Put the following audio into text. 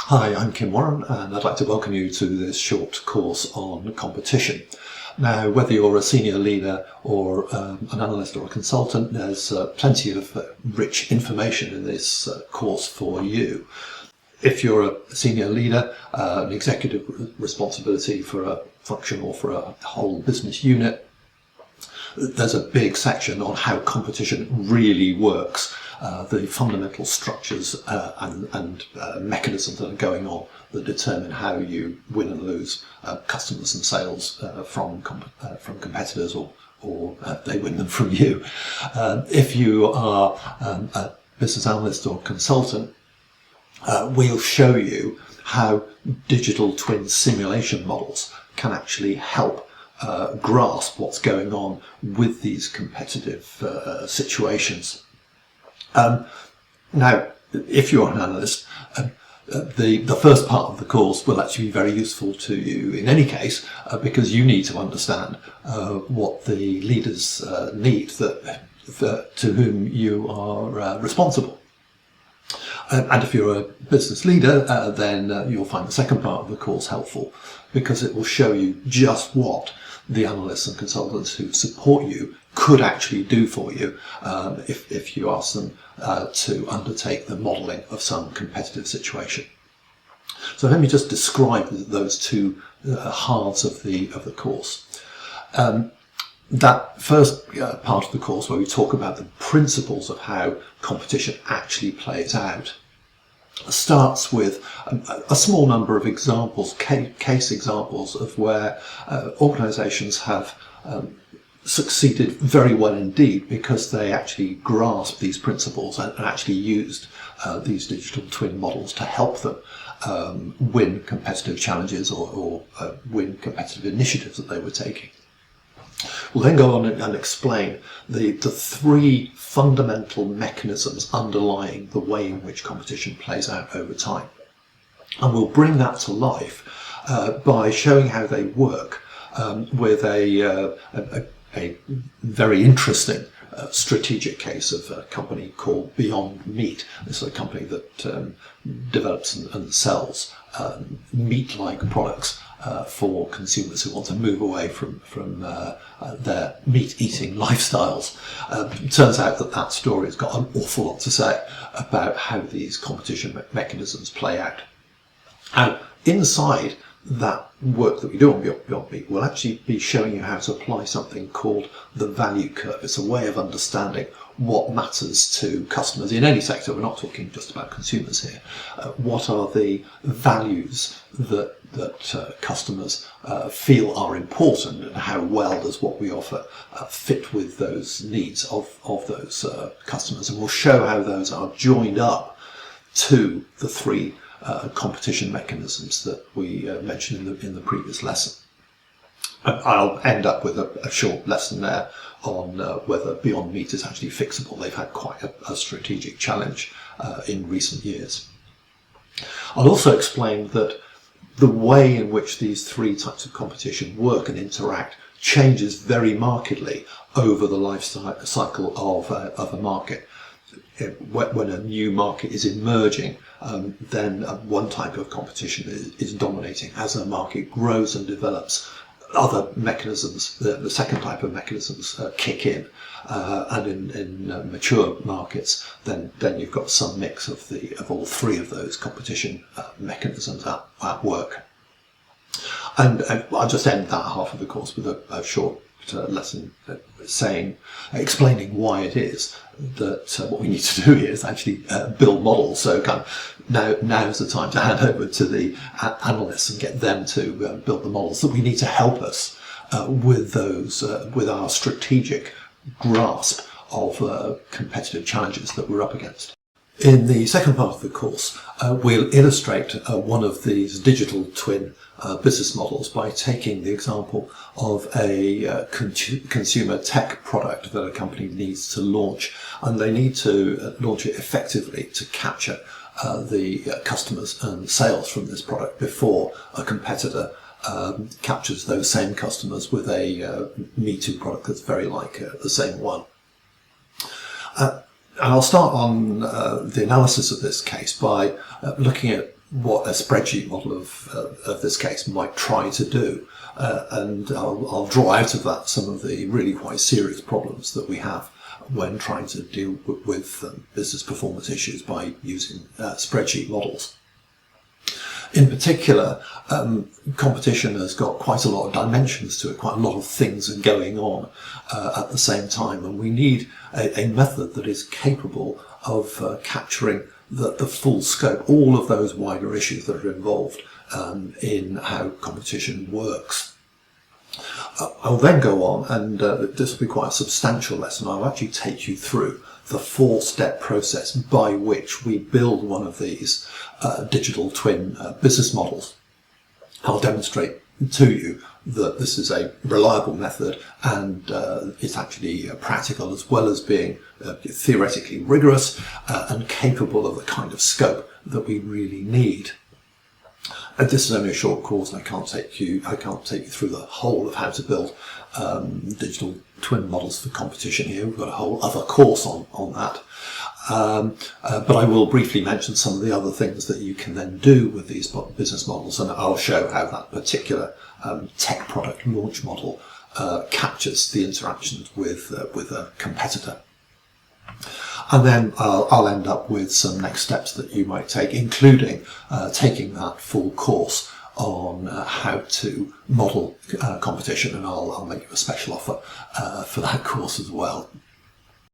Hi, I'm Kim Warren, and I'd like to welcome you to this short course on competition. Now, whether you're a senior leader or an analyst or a consultant, there's plenty of rich information in this course for you. If you're a senior leader, an executive responsibility for a function or for a whole business unit, there's a big section on how competition really works, the fundamental structures and mechanisms that are going on that determine how you win and lose customers and sales from competitors, or they win them from you. If you are a business analyst or consultant, we'll show you how digital twin simulation models can actually help grasp what's going on with these competitive situations. Now, if you're an analyst, the first part of the course will actually be very useful to you in any case, because you need to understand what the leaders need to whom you are responsible. And if you're a business leader, then you'll find the second part of the course helpful, because it will show you just what the analysts and consultants who support you could actually do for you if you ask them to undertake the modelling of some competitive situation. So let me just describe those two halves of the course. That first part of the course, where we talk about the principles of how competition actually plays out, starts with a small number of examples, case examples of where organisations have succeeded very well indeed because they actually grasped these principles and actually used these digital twin models to help them win competitive challenges or win competitive initiatives that they were taking. We'll then go on and explain the three fundamental mechanisms underlying the way in which competition plays out over time. And we'll bring that to life by showing how they work with a very interesting strategic case of a company called Beyond Meat. This is a company that develops and sells meat-like products for consumers who want to move away from their meat-eating lifestyles. It turns out that story has got an awful lot to say about how these competition mechanisms play out. And inside that work that we do on Beyond Meat, we'll actually be showing you how to apply something called the value curve. It's a way of understanding what matters to customers in any sector. We're not talking just about consumers here. What are the values that customers feel are important, and how well does what we offer fit with those needs of those customers? And we'll show how those are joined up to the three competition mechanisms that we mentioned in the previous lesson. I'll end up with a short lesson there on whether Beyond Meat is actually fixable. They've had quite a strategic challenge in recent years. I'll also explain that the way in which these three types of competition work and interact changes very markedly over the life cycle of a market. When a new market is emerging, then one type of competition is dominating. As a market grows and develops, other mechanisms, the second type of mechanisms, kick in, and in mature markets, then you've got some mix of all three of those competition mechanisms at work. And I'll just end that half of the course with a short lesson explaining why it is that what we need to do here is actually build models. So now's the time to hand over to the analysts and get them to build the models that we need to help us with our strategic grasp of competitive challenges that we're up against. In the second part of the course, we'll illustrate one of these digital twin business models by taking the example of a consumer tech product that a company needs to launch, and they need to launch it effectively to capture the customers and sales from this product before a competitor captures those same customers with a Me Too product that's very like the same one. And I'll start on the analysis of this case by looking at what a spreadsheet model of this case might try to do. And I'll draw out of that some of the really quite serious problems that we have when trying to deal with business performance issues by using spreadsheet models. In particular, competition has got quite a lot of dimensions to it, quite a lot of things are going on at the same time, and we need a method that is capable of capturing the full scope, all of those wider issues that are involved in how competition works. I'll then go on, and this will be quite a substantial lesson. I'll actually take you through the 4-step process by which we build one of these digital twin business models. I'll demonstrate to you that this is a reliable method, and it's actually practical as well as being theoretically rigorous and capable of the kind of scope that we really need. And this is only a short course, and I can't take you through the whole of how to build digital twin models for competition here. We've got a whole other course on that. But I will briefly mention some of the other things that you can then do with these business models, and I'll show how that particular tech product launch model captures the interactions with a competitor. And then I'll end up with some next steps that you might take, including taking that full course on how to model competition, and I'll make you a special offer for that course as well.